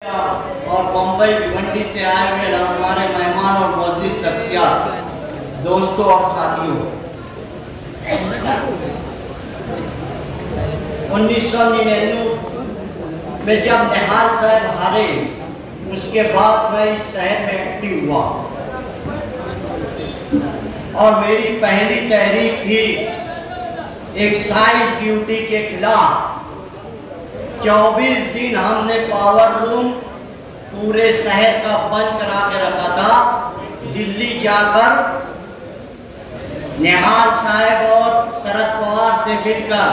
और बम्बई भिवंडी से आए हुए हमारे मेहमान और मौजूद शख्सियत, दोस्तों और साथियों, 1999 में जब निहाल साहब हारे, उसके बाद मैं इस शहर में एक्टिव हुआ और मेरी पहली तहरीक थी एक्साइज ड्यूटी के खिलाफ। 24 दिन हमने पावर लूम पूरे शहर का बंद करा के रखा था। दिल्ली जाकर निहाल साहब और शरद पवार से मिलकर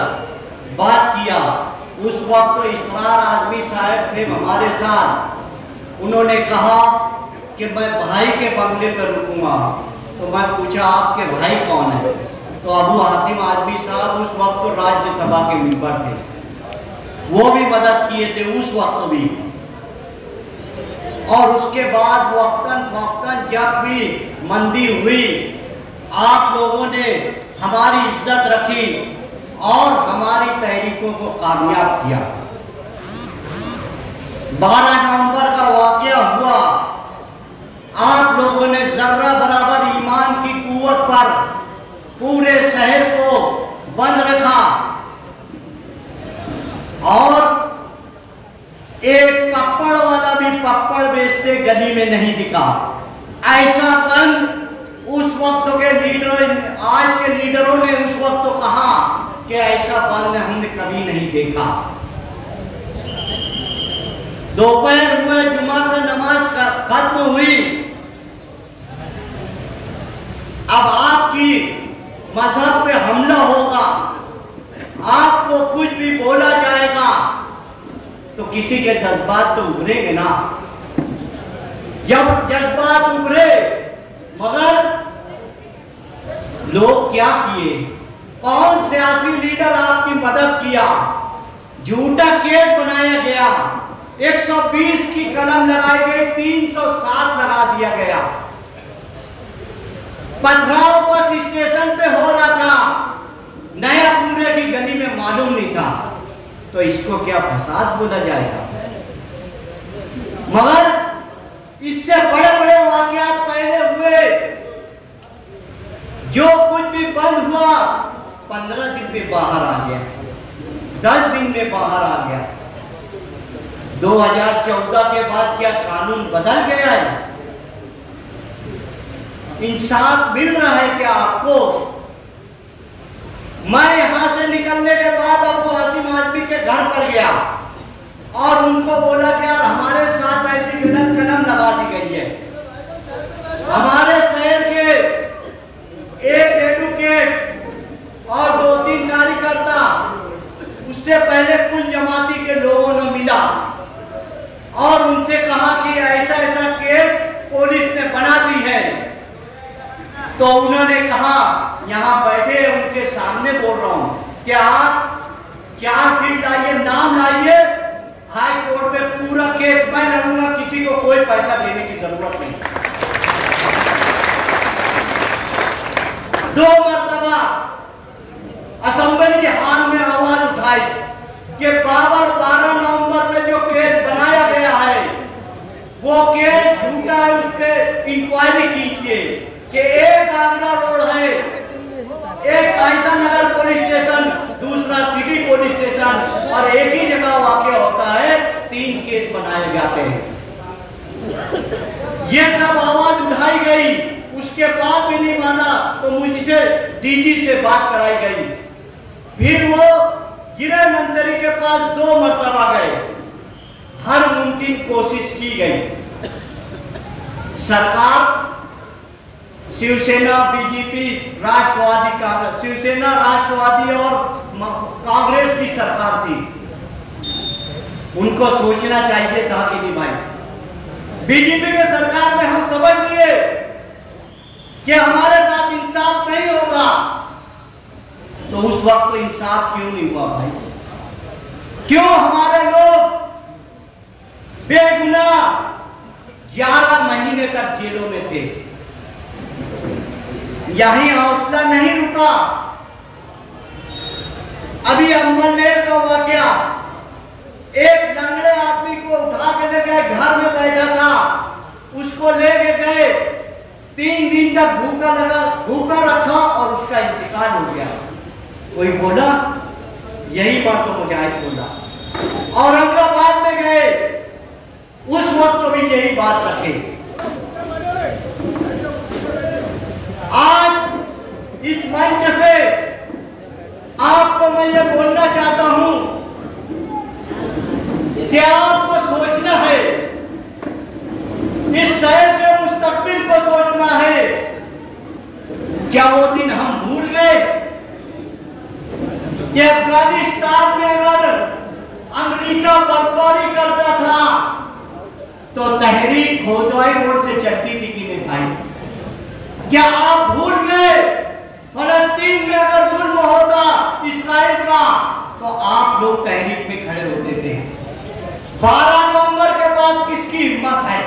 बात किया। उस वक्त इसरार आजमी साहब थे हमारे साथ। उन्होंने कहा कि मैं भाई के बंगले पर रुकूंगा। तो मैं पूछा आपके भाई कौन है? तो अबू हाशिम आजमी साहब उस वक्त राज्यसभा के मेंबर थे, वो भी मदद किए थे उस वक्त भी। और उसके बाद वक्तन फक्तन जब भी मंदी हुई, आप लोगों ने हमारी इज्जत रखी और हमारी तहरीकों को कामयाब किया। 12 नवंबर का वाकया हुआ, आप लोगों ने जर्रा बराबर ईमान की कुव्वत पर पूरे शहर को बंद रखा और एक पप्पड़ वाला भी पप्पड़ बेचते गली में नहीं दिखा। ऐसा बंद उस वक्त के लीडरों, आज के लीडरों ने उस वक्त तो कहा कि ऐसा बंद हमने कभी नहीं देखा। दोपहर हुए, जुमा की नमाज खत्म हुई। अब आपकी मजहब पे हमला होगा, आपको कुछ भी बोला जाएगा तो किसी के जज्बात तो उभरेंगे ना। जब जज्बात उभरे, मगर लोग क्या किए? कौन सियासी लीडर आपकी मदद किया? झूठा केस बनाया गया, 120 की कलम लगाई गई, 360 लगा दिया गया। पथराव बस स्टेशन पे हो रहा था, नया पूरे की गली में मालूम नहीं था, तो इसको क्या फसाद बोला जाएगा? मगर इससे बड़े बड़े वाकयात पहले हुए। जो कुछ भी बंद हुआ 15 दिन में बाहर आ गया, 10 दिन में बाहर आ गया। 2014 के बाद क्या कानून बदल गया है? इंसाफ मिल रहा है क्या आपको? मैं यहां से निकलने के बाद अबू हाशिम आजमी के घर पर गया और उनको बोला कि यार हमारे साथ ऐसी गलत कलम लगा दी गई है। हमारे शहर के एक एडवोकेट और 2-3 कार्यकर्ता, उससे पहले कुल जमाती के लोगों ने मिला और उनसे कहा कि ऐसा ऐसा केस पुलिस ने बना दी है। तो उन्होंने कहा, यहां बैठे उनके सामने बोल रहा हूं कि आप चार्जशीट लाइए, नाम लाइए, हाई कोर्ट में पूरा केस मैं लड़ूंगा, किसी को कोई पैसा देने की जरूरत नहीं। 2 मरतबा असेंबली हॉल में आवाज उठाई कि 12 नवंबर में जो केस बनाया गया है वो केस झूठा है, उस पर इंक्वायरी कीजिए। कि एक आगरा रोड है, एक आयशा नगर पुलिस स्टेशन, दूसरा सिटी पुलिस स्टेशन, और एक ही जगह वाकया होता है, 3 केस बनाए जाते हैं। ये सब आवाज उठाई गई, उसके बाद भी नहीं माना तो मुझसे डीजी से बात कराई गई। फिर वो गृह मंत्री के पास 2 मरतबा गए, हर मुमकिन कोशिश की गई। सरकार शिवसेना, बीजेपी, राष्ट्रवादी, कांग्रेस, शिवसेना, राष्ट्रवादी और कांग्रेस की सरकार थी, उनको सोचना चाहिए था कि नहीं भाई। बीजेपी के सरकार में हम समझ लिए कि हमारे साथ इंसाफ नहीं होगा, तो उस वक्त इंसाफ क्यों नहीं हुआ भाई? क्यों हमारे लोग बेगुनाह 11 महीने तक जेलों में थे? यही हौसला नहीं रुका। अभी अम्बरनेर का वाकया, एक लंगड़े आदमी को उठा के लेके के घर में बैठा था, उसको लेके गए, 3 दिन तक भूखा रखा और उसका इंतकाल हो गया। कोई बोला, यही बात तो मुजाहिद बोला। औरंगाबाद में गए, उस वक्त तो भी यही बात रखे। आज इस मंच से आपको मैं ये बोलना चाहता हूं कि आपको सोचना है, इस शहर के मुस्तकबिल को सोचना है। क्या वो दिन हम भूल गए कि अफगानिस्तान में अगर अमेरिका बर्बादी करता था तो तहरीक खोदाई रोड से चलती थी कि नहीं भाई? क्या आप भूल गए फलस्तीन में अगर जुल्म होता इस्राइल का तो आप लोग तहरीक में खड़े होते थे? 12 नवंबर के बाद किसकी हिम्मत है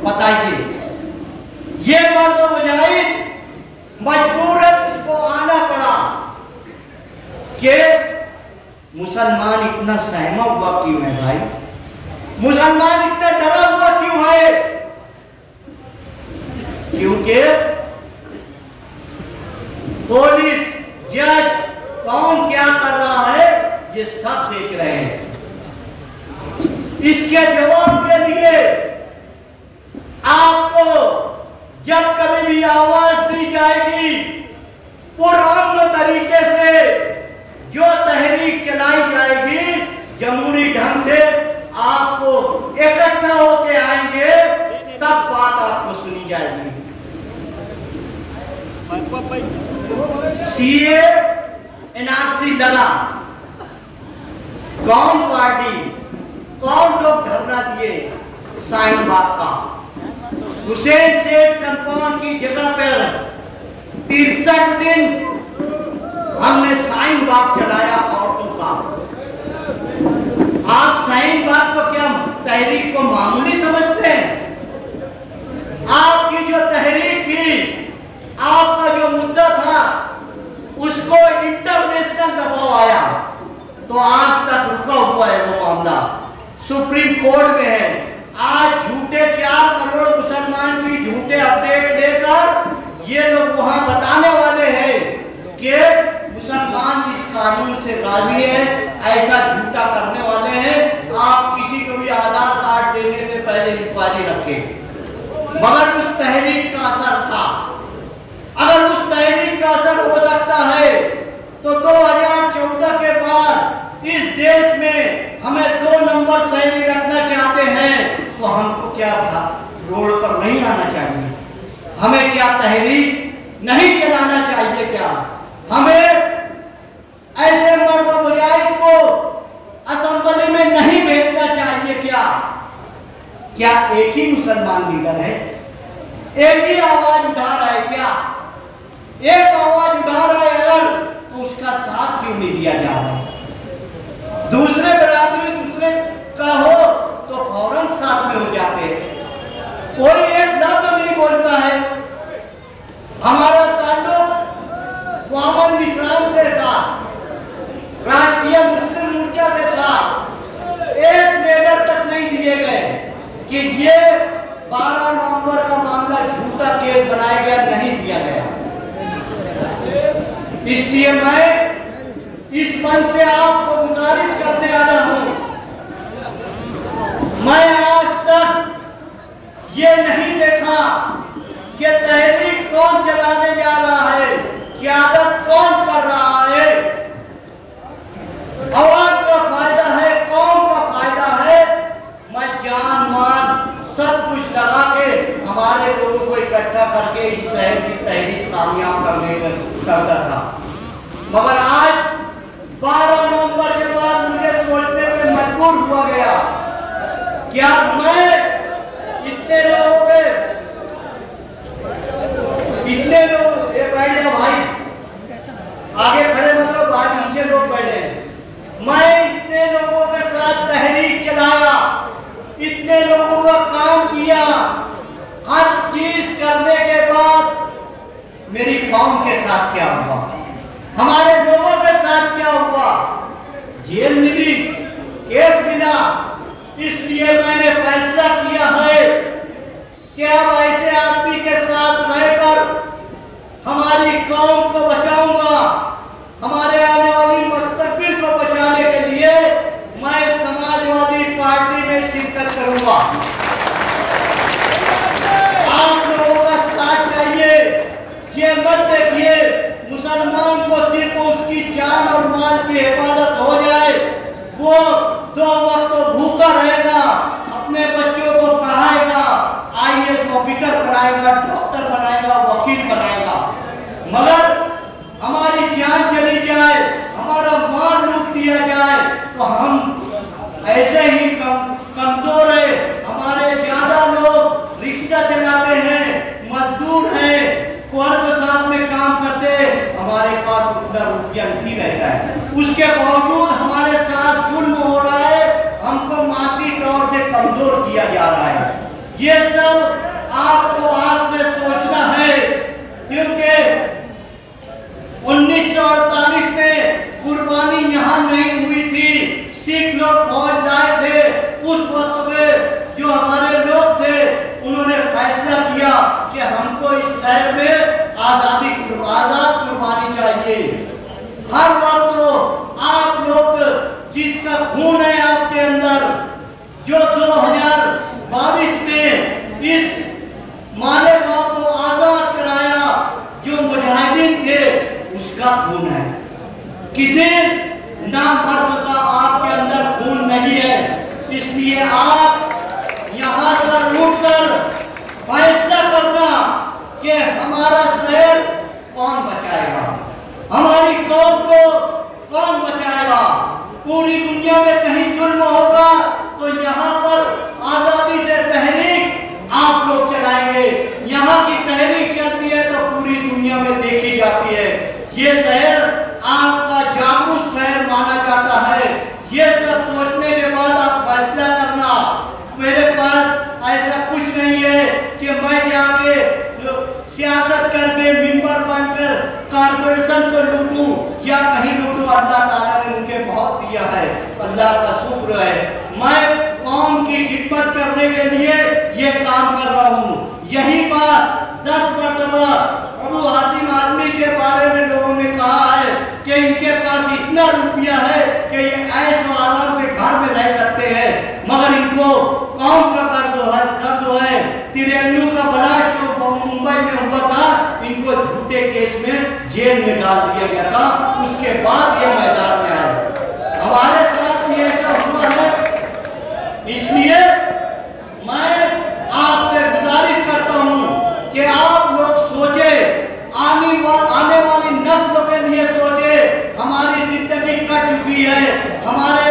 बताइए? ये मर्द मुजाहिद मजबूरन इसको आना पड़ा कि मुसलमान इतना सहमा हुआ क्यों है भाई? मुसलमान इतना डरा हुआ क्यों है? क्योंकि पुलिस, जज कौन क्या कर रहा है ये सब देख रहे हैं। इसके जवाब के लिए आपको जब कभी भी आवाज दी जाएगी, पुरअमन तरीके से जो तहरीक चलाई जाएगी, जमहूरी ढंग से आपको इकट्ठा होके आएंगे, तब बात आपको सुनी जाएगी। सीए एनआरसी लगा, कौन पार्टी, कौन लोग धरना दिए? शाहीन बाग का हुसैन सेठ कंपाउंड की जगह पर 63 दिन हमने शाहीन बाग चलाया औरतों का। आप शाहीन बाग को क्या तहरीक को मामूली समझते हैं? आपकी जो तहरीक थी, आपका जो मुद्दा था, उसको इंटरनेशनल दबाव आया तो आज तक रुका हुआ है वो मामला, सुप्रीम कोर्ट में है। आज झूठे 4 करोड़ मुसलमान की झूठे अपडेट लेकर ये लोग वहां बताने वाले हैं कि मुसलमान इस कानून से राजी है, ऐसा झूठा करने वाले हैं। आप किसी को भी आधार कार्ड देने से पहले इंक्वायरी रखें। मगर उस तहरीक का असर था। अगर उस तहरीक का असर हो सकता है तो 2014 के बाद इस देश में हमें 2 नंबर शैली रखना चाहते हैं तो हमको क्या रोड पर नहीं आना चाहिए? हमें क्या तहरीक नहीं चलाना चाहिए? क्या हमें ऐसे मर्द मुजाहिद को असेंबली में नहीं भेजना चाहिए? क्या एक ही मुसलमान लीडर है? एक ही आवाज उठा रहा है? क्या एक आवाज उठा रहा है अगर, तो उसका साथ क्यों नहीं दिया जा रहा? दूसरे बरादरी दूसरे का हो तो फौरन साथ में हो जाते हैं। कोई एक लफ्ज नहीं बोलता है। हमारा ताल्लुक वामन विश्राम से था, राष्ट्रीय मुस्लिम मोर्चा से था। एक लेटर तक नहीं दिए गए कि ये 12 नवंबर का मामला झूठा केस बनाया गया, नहीं दिया गया। इसलिए मैं इस मंच से आपको गुजारिश करने आ रहा हूं, मैं आज तक ये नहीं देखा कि तहरीक कौन चलाने जा रहा है, क़यादत कौन कर रहा है, अवाम का फायदा है, कौम का फायदा है। मैं जान मान सब कुछ लगा के हमारे लोगों को इकट्ठा करके इस शहर की तहरीक कामयाब करता था। मगर आज 12 नवंबर के बाद मुझे सोचने में मजबूर हुआ गया, क्या मैं इतने लोगों के ये बैठ जा भाई, आगे खड़े मतलब बाहर नीचे लोग बैठे। मैं इतने लोगों के साथ तहरीक चलाया, इतने लोगों का काम किया, हर चीज करने के बाद मेरी कौम के साथ क्या हुआ, हमारे लोगों के साथ क्या हुआ? जेल मिली, केस मिला, इसलिए इसलिए मैंने फैसला किया है कि अब ऐसे आदमी के साथ रहकर हमारी कौम को बचाऊंगा। हमारे आने वाली मुस्तकबिल को बचाने के लिए मैं समाजवादी पार्टी में शिरकत करूंगा। आप लोगों का साथ चाहिए। ये मत देखिए मुसलमान को सिर्फ उसकी जान और माल की हिफाजत हो जाए, वो 2 वक्त भूखा रहेगा, अपने बच्चों को पढ़ाएगा, IAS ऑफिसर बनाएगा, डॉक्टर बनाएगा, वकील बनाएगा, मगर हमारी जान चली जाए, हमारा माल लूट लिया जाए तो हम ऐसे ही कमजोर है। हमारे ज्यादा लोग रिक्शा चलाते हैं, मजदूर हैं, क्वार्टर साथ में काम करते, हमारे पास उतना रुपया नहीं रहता है। उसके बावजूद हमारे साथ जुल्म हो रहा है, हमको मासी तौर से कमजोर किया जा रहा है। ये सब आपको आज से सोचना है, क्योंकि 1948 में कुर्बानी यहाँ नहीं हुई थी। सिख लोग फौज लाए थे। उस वक्त में जो हमारे लोग थे उन्होंने फैसला किया कि हमको इस शहर में आजाद कुर्बानी चाहिए। हर वक्त तो आप लोग जिसका खून है आपके अंदर, जो 2022 में इस मालेगांव को आजाद कराया, जो मुजाहिदीन थे, उसका खून है। किसी नामर्द का आपके अंदर खून नहीं है। इसलिए आप यहाँ से उठकर फैसला करना कि हमारा शहर कौन बचाएगा, हमारी कौम को कौन बचाएगा। पूरी दुनिया में कहीं जुल्म होगा तो यहाँ पर आजादी से तहरीक आप लोग चलाएंगे। यहाँ की तहरीक चलती है तो पूरी दुनिया में देखी जाती है। ये शहर आपका जागरूक शहर माना जाता है। ये सब सोचने के बाद आप फैसला करना। मेरे पास ऐसा कुछ नहीं है कि मैं जाके सियासत करके मिंबर बनकर कारपोरेशन को लूटूं या कहीं लूटूं। अल्लाह ताला ने मुझे बहुत दिया है, अल्लाह का शुक्र है। मैं कौम की खिदमत करने के लिए ये काम कर रहा हूँ। यही बात 10 मरतबा अबू हाशिम आजमी के बारे में लोगों ने कहा है कि इनके पास इतना रुपया है कि ये ऐश व आराम से घर में रह सकते हैं, मगर इनको कौम का दर्द है। तिरंगू का ब्लास्ट मुंबई में हुआ था, इनको झूठे केस में जेल में डाल दिया गया था। उसके बाद ये मैदान में आए। हमारे साथ भी ऐसा हुआ है। इसलिए मैं आपसे गुजारिश करता हूँ कि आप लोग सोचे, आने वाली नस्ल के लिए सोचे। हमारी जिंदगी कट चुकी है, हमारे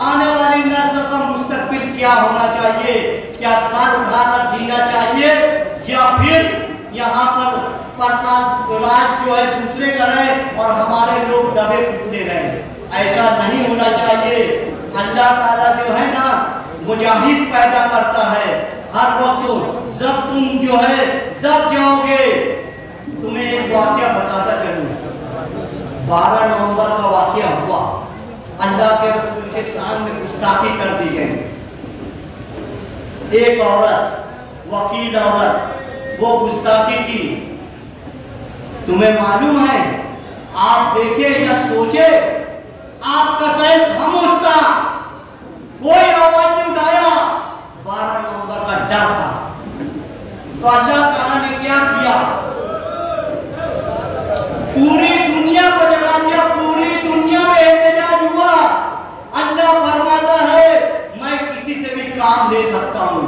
आने वाली नस्ल का मुस्तकबिल क्या होना चाहिए। क्या सर उठाकर जीना चाहिए या फिर यहाँ पर राज जो है दूसरे का रहे और हमारे लोग दबे कुचले रहे। ऐसा नहीं होना चाहिए। अल्लाह ताला जो है ना मुजाहिद पैदा करता है। हर वक्त जब तुम जो है दब जाओगे। तुम्हें एक वाकया बताता चलूं। 12 नवंबर का वाकया हुआ। अल्लाह के रसूल के सामने गुस्ताखी कर दी गई। एक औरत, वकील औरत, वो गुस्ताखी की। तुम्हें मालूम है, आप देखे या सोचे, आपका शहर खामोश था, कोई आवाज नहीं उठाया। 12 नवंबर का डर था। तो अल्लाह ताला ने क्या किया? पूरी दुनिया को जगा दिया। पूरी दुनिया में एहतजाज हुआ। अल्लाह फरमाता है मैं किसी से भी काम ले सकता हूँ।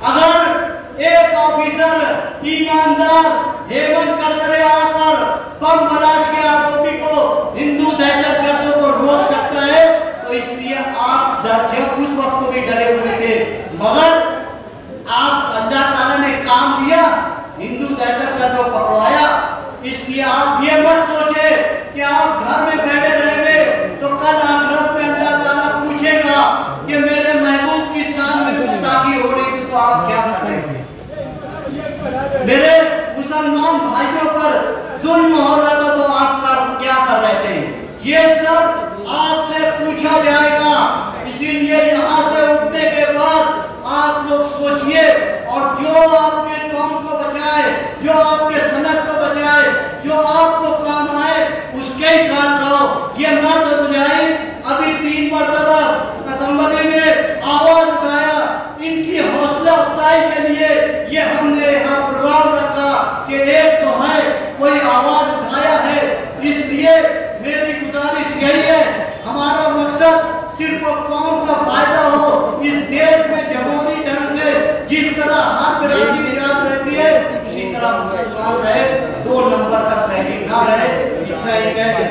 अगर एक ऑफिसर ईमानदार हेमंत करकरे आकर बम ब्लास्ट के आरोपी को, हिंदू दहशतगर्दों को रोक सकता है, तो इसलिए आप जब उस वक्त भी डरे हुए थे, मगर आप अल्लाह ताला ने काम लिया, हिंदू दहशतगर्दों को पकड़वाया। इसलिए आप ये मत सोचे कि आप घर में बैठे रहेंगे तो कल आखिरत में अल्लाह ताला पूछेगा कि मेरे महबूब की शान में गुस्ताखी हो रही थी तो आप क्या कर रहे थे। मेरे मुसलमान भाइयों पर जुल्म हो रहा था तो आप क्या कर रहे थे। ये सब आपसे पूछा जाएगा। इसीलिए यहाँ से उठने के बाद ये मर्द मुजाहिद अभी 3 मरतबा असम्बली में आवाज उठाया। इनकी हौसला अफजाई के लिए ये हमने यहाँ प्रोग्राम रखा कि एक तो है कोई आवाज उठाया है, इसलिए मेरी गुजारिश यही है, हमारा मकसद सिर्फ कौम का फायदा हो। इस देश में जमहूरी ढंग से जिस तरह हर बिरादरी याद रहती है, उसी तरह मुसलमान रहे, 2 नंबर का शहरी ना रहे। इतना ही कह के